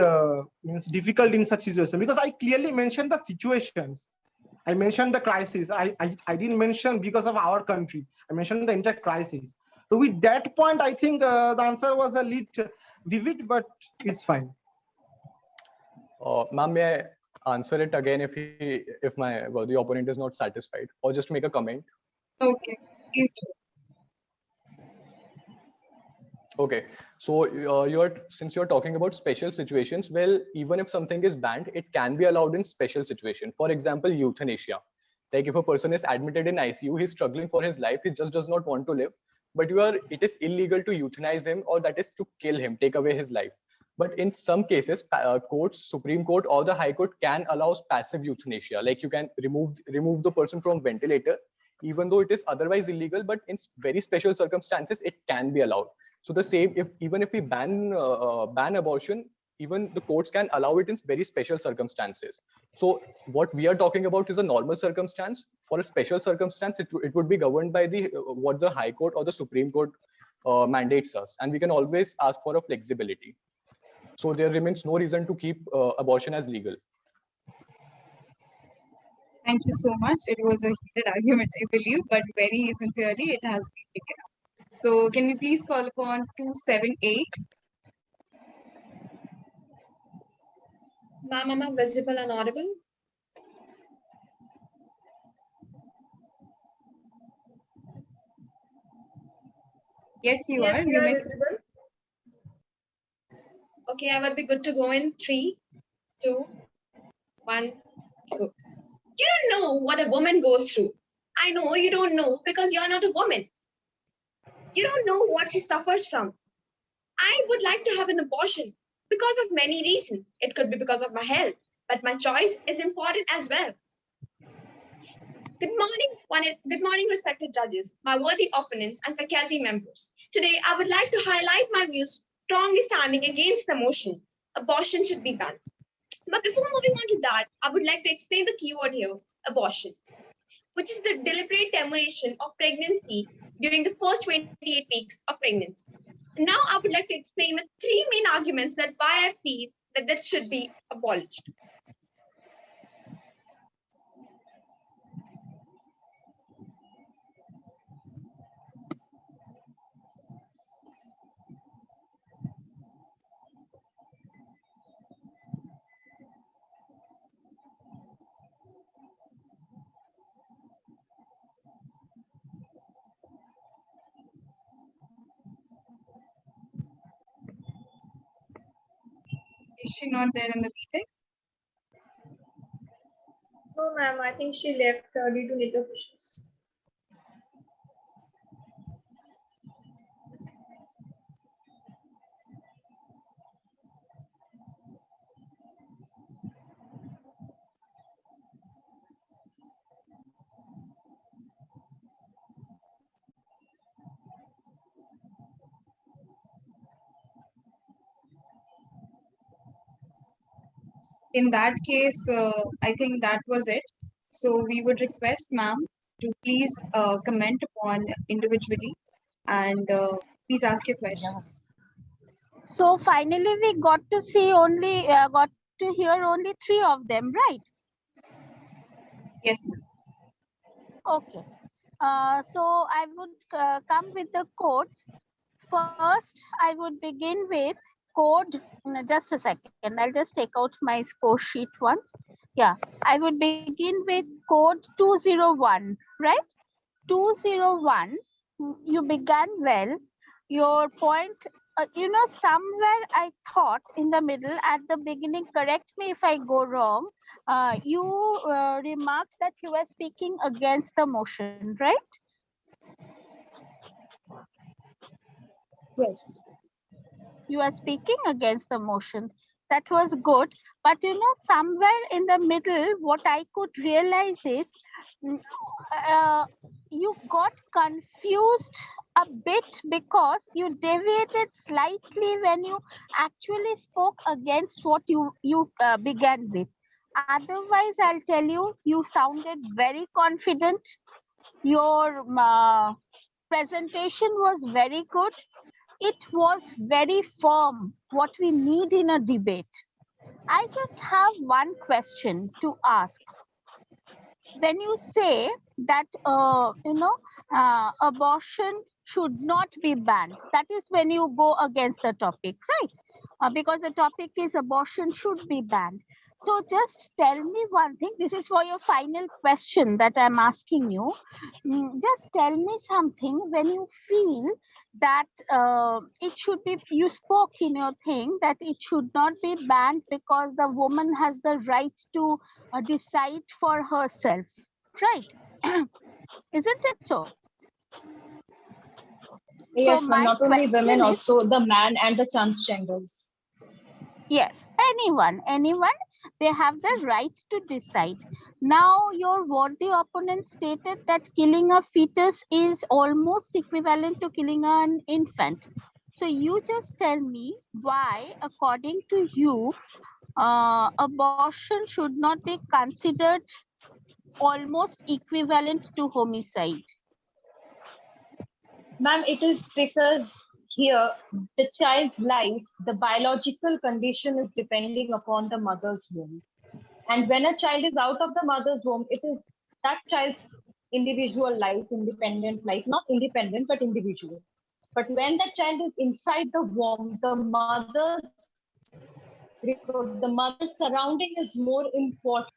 means difficult in such situation. Because I clearly mentioned the situations, I mentioned the crisis. I didn't mention because of our country. I mentioned the entire crisis. So with that point, I think the answer was a little vivid, but it's fine. Ma'am, may I answer it again if the opponent is not satisfied, or just make a comment? Okay, please do. Okay, so since you're talking about special situations, well, even if something is banned, it can be allowed in special situation. For example, euthanasia. Like if a person is admitted in ICU, he's struggling for his life, he just does not want to live, but it is illegal to euthanize him, or that is to kill him, take away his life. But in some cases, courts, Supreme Court or the High Court can allow passive euthanasia. Like you can remove the person from ventilator, even though it is otherwise illegal, but in very special circumstances, it can be allowed. So the same, even if we ban abortion, even the courts can allow it in very special circumstances. So what we are talking about is a normal circumstance. For a special circumstance, it would be governed by the what the High Court or the Supreme Court mandates us, and we can always ask for a flexibility. So there remains no reason to keep abortion as legal. Thank you so much. It was a heated argument, I believe, but very sincerely, it has been taken up. So can we please call upon 278? Ma'am, am I visible and audible? Yes, you Yes, are. you You are may visible. Okay, I would be good to go in 3, 2, 1, go. You don't know what a woman goes through. I know you don't know because you're not a woman. You don't know what she suffers from. I would like to have an abortion because of many reasons. It could be because of my health, but my choice is important as well. Good morning, respected judges, my worthy opponents, and faculty members. Today, I would like to highlight my views strongly standing against the motion. Abortion should be banned. But before moving on to that, I would like to explain the keyword here, abortion, which is the deliberate termination of pregnancy during the first 28 weeks of pregnancy. Now, I would like to explain the 3 main arguments that why I feel that should be abolished. Is she not there in the meeting? No, ma'am, I think she left due to network issues. In that case, I think that was it. So we would request ma'am to please comment upon individually and please ask your questions. So finally, we got to see only, got to hear only 3 of them, right? Yes, ma'am. Okay. So I would come with the codes. First, I would begin with code. Just a second. I'll just take out my score sheet once. Yeah, I would begin with code 201, right? 201. You began well. Your point, somewhere I thought in the middle at the beginning, correct me if I go wrong, you remarked that you were speaking against the motion, right? Yes. You are speaking against the motion. That was good. But somewhere in the middle, what I could realize is you got confused a bit because you deviated slightly when you actually spoke against what you began with. Otherwise, I'll tell you, you sounded very confident. Your presentation was very good. It was very firm, what we need in a debate. I just have one question to ask. When you say that, abortion should not be banned, that is when you go against the topic, right? Because the topic is abortion should be banned. So just tell me one thing. This is for your final question that I'm asking you. Just tell me something when you feel that it should be, you spoke in your thing that it should not be banned because the woman has the right to decide for herself. right? Isn't it so? Yes, ma'am. my Not only women, question is, also the man and the transgenders. yes, anyone, they have the right to decide. Now, your worthy opponent stated that killing a fetus is almost equivalent to killing an infant. So you just tell me why, according to you, abortion should not be considered almost equivalent to homicide. Ma'am, it is because here the child's life, the biological condition is depending upon the mother's womb. And when a child is out of the mother's womb, it is that child's individual life, independent life, not independent, but individual. But when the child is inside the womb, the mother's surrounding is more important.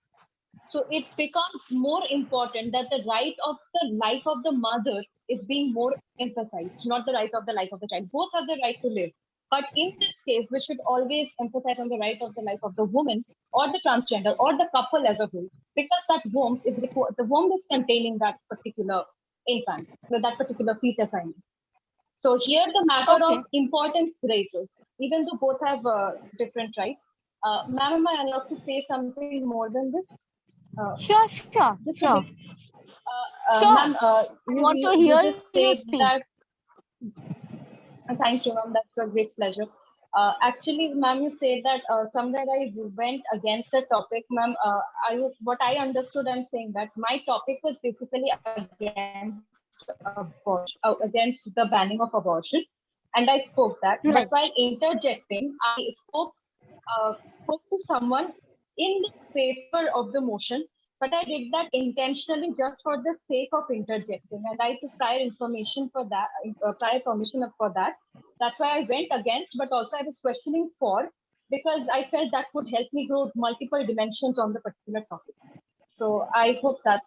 So it becomes more important that the right of the life of the mother is being more emphasized, not the right of the life of the child. Both have the right to live. But in this case, we should always emphasize on the right of the life of the woman or the transgender or the couple as a whole, because that womb is the womb is containing that particular infant, that particular fetus. I mean. So here the matter Okay. of importance raises, even though both have different rights. Ma'am, am I allowed to say something more than this? Sure. Just a bit. Sure. Ma'am, I want to hear you just you said speak. that. Thank you, ma'am. That's a great pleasure. Actually, ma'am, you said that somewhere I went against the topic, ma'am. What I understood, I'm saying that my topic was basically against abortion, against the banning of abortion, and I spoke that. Right. But while interjecting, I spoke to someone in the favor of the motion, but I did that intentionally just for the sake of interjecting, and I took prior information for that, prior permission for that. That's why I went against, but also I was questioning for, because I felt that would help me grow multiple dimensions on the particular topic. So I hope that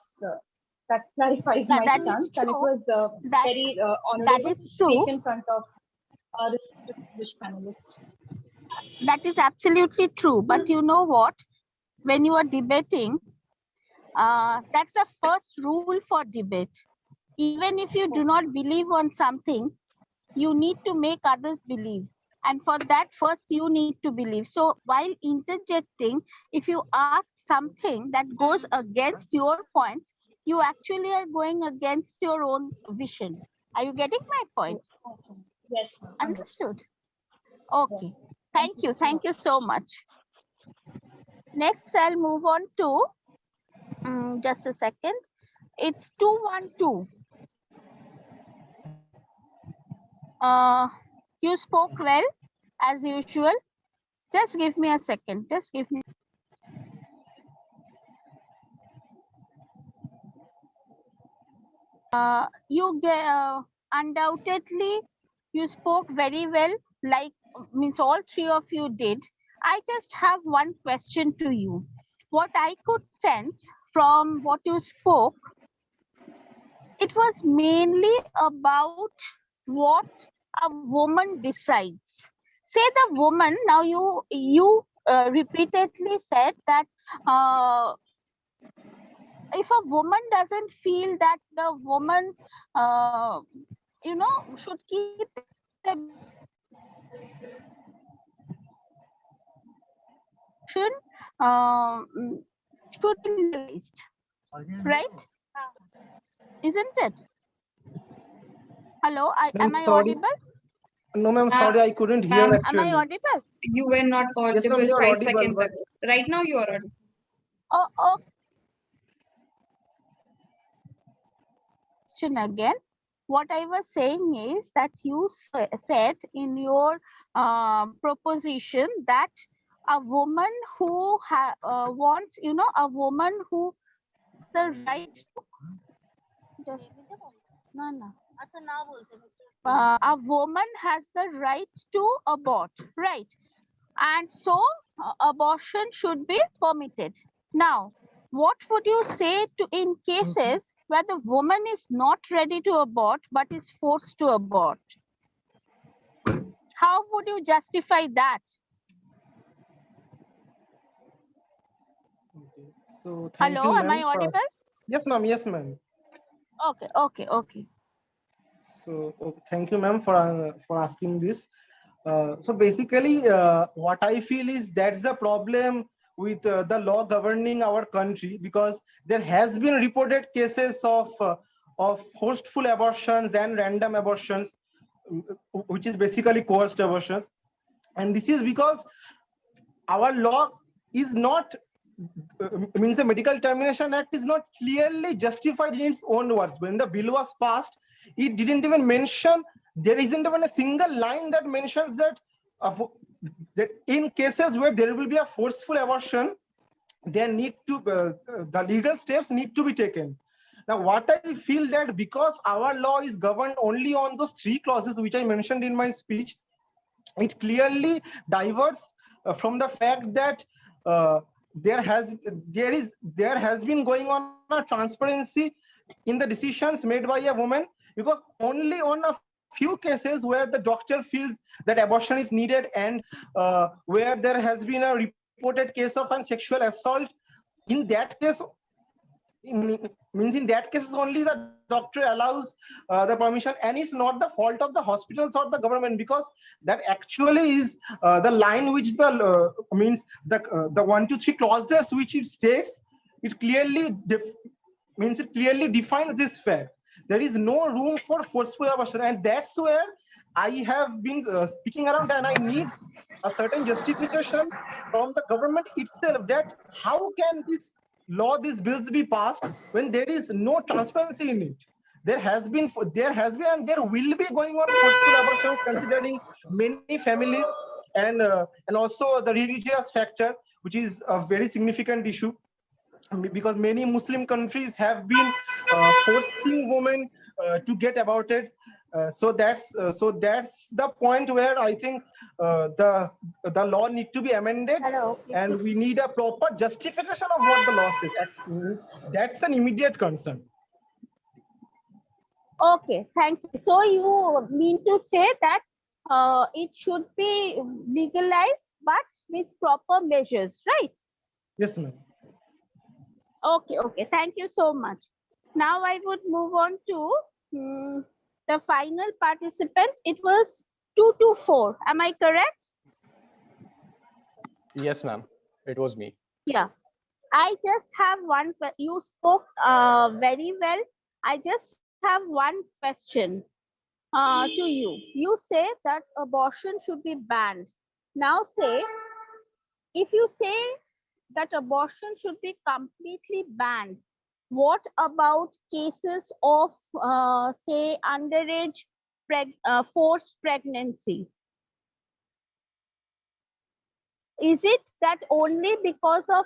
clarifies my That is stance, and it true. was very honorable is to speak true. in front of this distinguished panelist. That is absolutely true. But you know what? When you are debating, that's the first rule for debate. Even if you do not believe on something, you need to make others believe. And for that, first you need to believe. So while interjecting, if you ask something that goes against your points, you actually are going against your own vision. Are you getting my point? Yes, ma'am. Understood? Okay. Thank you. Thank you so much. Next, I'll move on to, just a second. It's 212. You spoke well, as usual. Just give me a second. Just give me. Undoubtedly, you spoke very well, like means all three of you did. I just have one question to you. What I could sense from what you spoke, it was mainly about what a woman decides. Say the woman, now you repeatedly said that if a woman doesn't feel that the woman should keep the should be legalized, right? Isn't it? Hello, Ma'am, am I sorry. audible? No, ma'am, sorry, I couldn't hear Ma'am, Am I actually. audible? You were not Yes, ma'am, audible you're 5 audible, seconds but ago. Right now you are audible. Oh, question again. What I was saying is that you said in your proposition that a woman who wants, a woman who the right to a woman has the right to abort, right? And so abortion should be permitted. Now, what would you say to in cases where the woman is not ready to abort but is forced to abort? How would you justify that? So thank Hello, you, am I ma'am, for audible? Yes, ma'am. Yes, ma'am. Okay. So thank you, ma'am, for asking this. So basically, what I feel is that's the problem with the law governing our country, because there has been reported cases of forceful abortions and random abortions, mm, which is basically coerced abortions, and this is because our law is not means the Medical Termination Act is not clearly justified in its own words. When the bill was passed, it didn't even mention, there isn't even a single line that mentions that that in cases where there will be a forceful abortion, there need to the legal steps need to be taken. Now what I feel that because our law is governed only on those three clauses which I mentioned in my speech, it clearly diverts from the fact that uh, there has been going on a transparency in the decisions made by a woman, because only on a few cases where the doctor feels that abortion is needed, and where there has been a reported case of an sexual assault, in that case, means in that case only the doctor allows the permission, and it's not the fault of the hospitals or the government, because that actually is the line which the means the 1, 2, 3 clauses which it states, it clearly means it clearly defines this fact. There is no room for forceful abortion, and that's where I have been speaking around, and I need a certain justification from the government itself, that how can this law, these bills be passed when there is no transparency in it. There has been and there will be going on forceful abortions, considering many families, and also the religious factor, which is a very significant issue, because many Muslim countries have been forcing women to get aborted. So that's the point where I think the law need to be amended, Hello. and we need a proper justification of what the law says. That's an immediate concern. Okay, thank you. So you mean to say that it should be legalized, but with proper measures, right? Yes, ma'am. Okay. Thank you so much. Now I would move on to the final participant. It was 224. Am I correct? Yes, ma'am. It was me. Yeah. I just have one. You spoke very well. I just have one question to you. You say that abortion should be banned. Now say, if you say that abortion should be completely banned, what about cases of, say, underage forced pregnancy? Is it that only because of,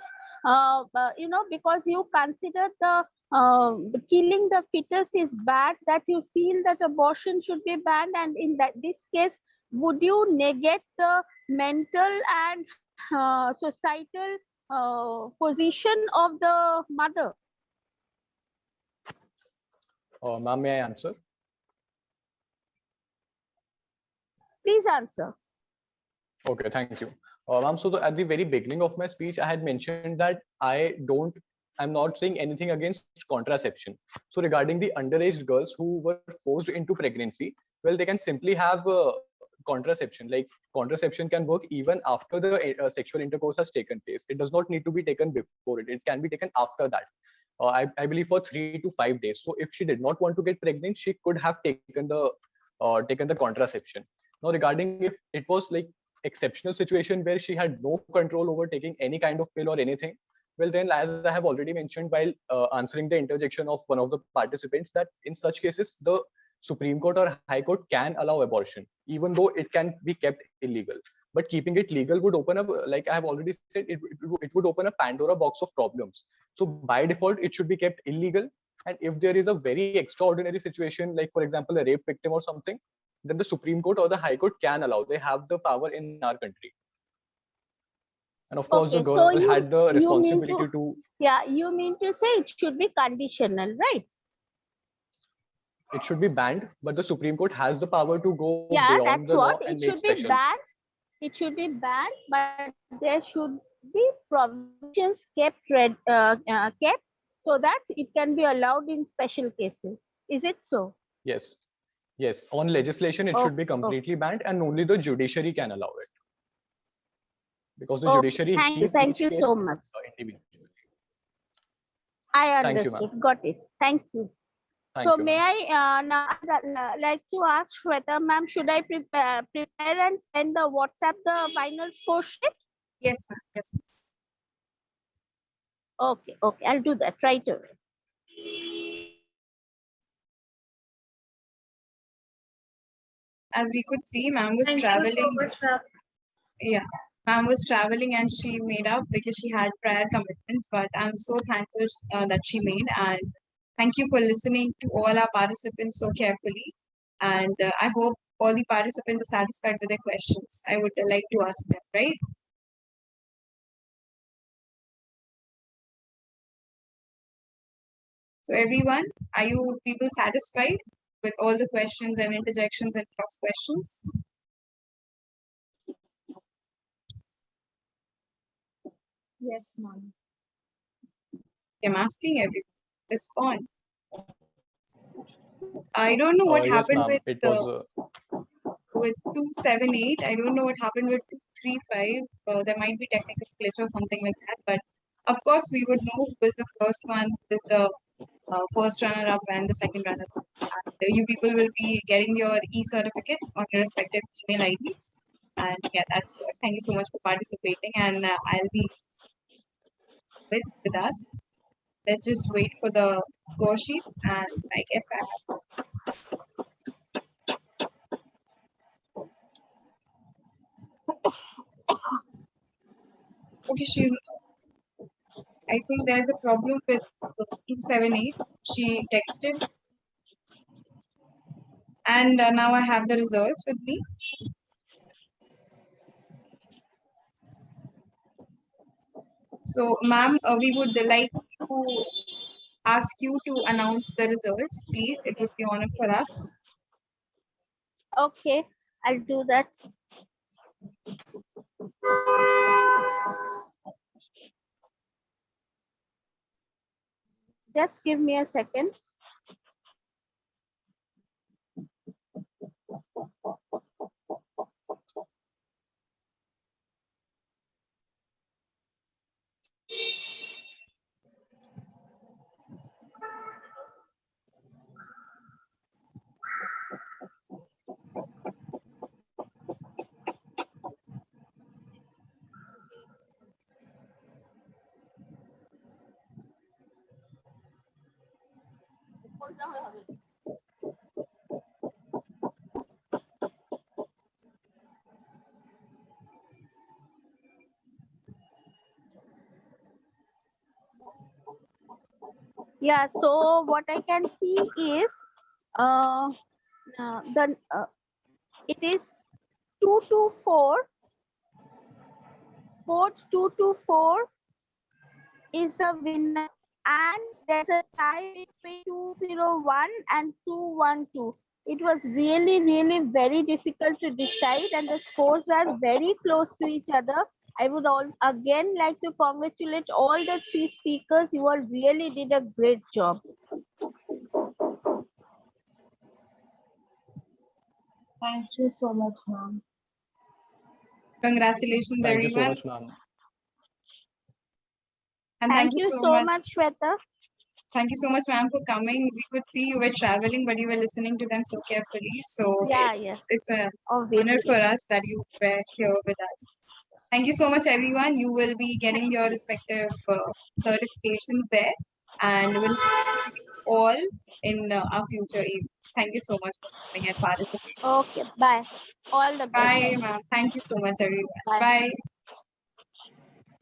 because you consider the killing the fetus is bad, that you feel that abortion should be banned? And in this case, would you negate the mental and societal position of the mother? Ma'am, may I answer? Please answer. Okay, thank you. Ma'am, so at the very beginning of my speech, I had mentioned that I'm not saying anything against contraception. So regarding the underage girls who were forced into pregnancy, well, they can simply have contraception. Like contraception can work even after the sexual intercourse has taken place. It does not need to be taken before it. It can be taken after that. I believe for 3 to 5 days. So if she did not want to get pregnant, she could have taken the contraception. Now regarding if it was like exceptional situation where she had no control over taking any kind of pill or anything, well then, as I have already mentioned while answering the interjection of one of the participants, that in such cases the Supreme Court or High Court can allow abortion, even though it can be kept illegal. But keeping it legal would open up, like I have already said, it would open a Pandora box of problems. So by default, it should be kept illegal. And if there is a very extraordinary situation, like for example, a rape victim or something, then the Supreme Court or the High Court can allow. They have the power in our country. And of course, the Okay, girl so had the you mean responsibility to. Yeah, you mean to say it should be conditional, right? It should be banned, but the Supreme Court has the power to go Yeah, beyond that's the law what. and It make should be special. banned. It should be banned, but there should be provisions kept so that it can be allowed in special cases. Is it so? Yes. Yes. On legislation, it should be completely banned, and only the judiciary can allow it. Because the Okay, judiciary thank you. sees Thank each you case so much. individually. I Thank you, ma'am. understood. Got it. Thank you. Thank So you, may ma'am. I now like to ask Shweta ma'am, should I prepare and send the WhatsApp the final score sheet? Yes, ma'am. Yes, ma'am. Okay, okay, I'll do that right away. As we could see, ma'am was Thank you traveling. so much, ma'am. Yeah, ma'am was traveling and she made up because she had prior commitments. But I'm so thankful that she made. And thank you for listening to all our participants so carefully. And I hope all the participants are satisfied with their questions. I would like to ask them, right? So everyone, are you people satisfied with all the questions and interjections and cross questions? Yes, ma'am. I'm asking everyone. Respond. I don't know what Yes, happened ma'am. with It was with 278. I don't know what happened with 235. There might be technical glitch or something like that. But of course, we would know who was the first one, who was the first runner-up and the second runner-up. And you people will be getting your e-certificates on your respective email IDs. And yeah, that's good. Thank you so much for participating. And I'll be with us. Let's just wait for the score sheets. And I guess I have those. Okay, I think there's a problem with 278. She texted. And now I have the results with me. So, ma'am, we would like to ask you to announce the results, please. It would be honor for us. Okay, I'll do that. Just give me a second. Yeah, so what I can see is it is 224. Code 224 is the winner, and there's a tie between 201 and 212. It was really, really very difficult to decide, and the scores are very close to each other. I would again like to congratulate all the three speakers. You all really did a great job. Thank you so much, ma'am. Congratulations, thank you so everyone. much, ma'am. And Thank you so much, Shweta. Thank you so much, ma'am, for coming. We could see you were traveling, but you were listening to them so carefully. So Yeah, yes, it's an obviously. honor for us that you were here with us. Thank you so much, everyone. You will be getting your respective certifications there, and we'll see you all in our future events. Thank you so much for coming and participating. Okay, bye. All the best. Bye, ma'am. Thank you so much, everyone. Bye. Bye.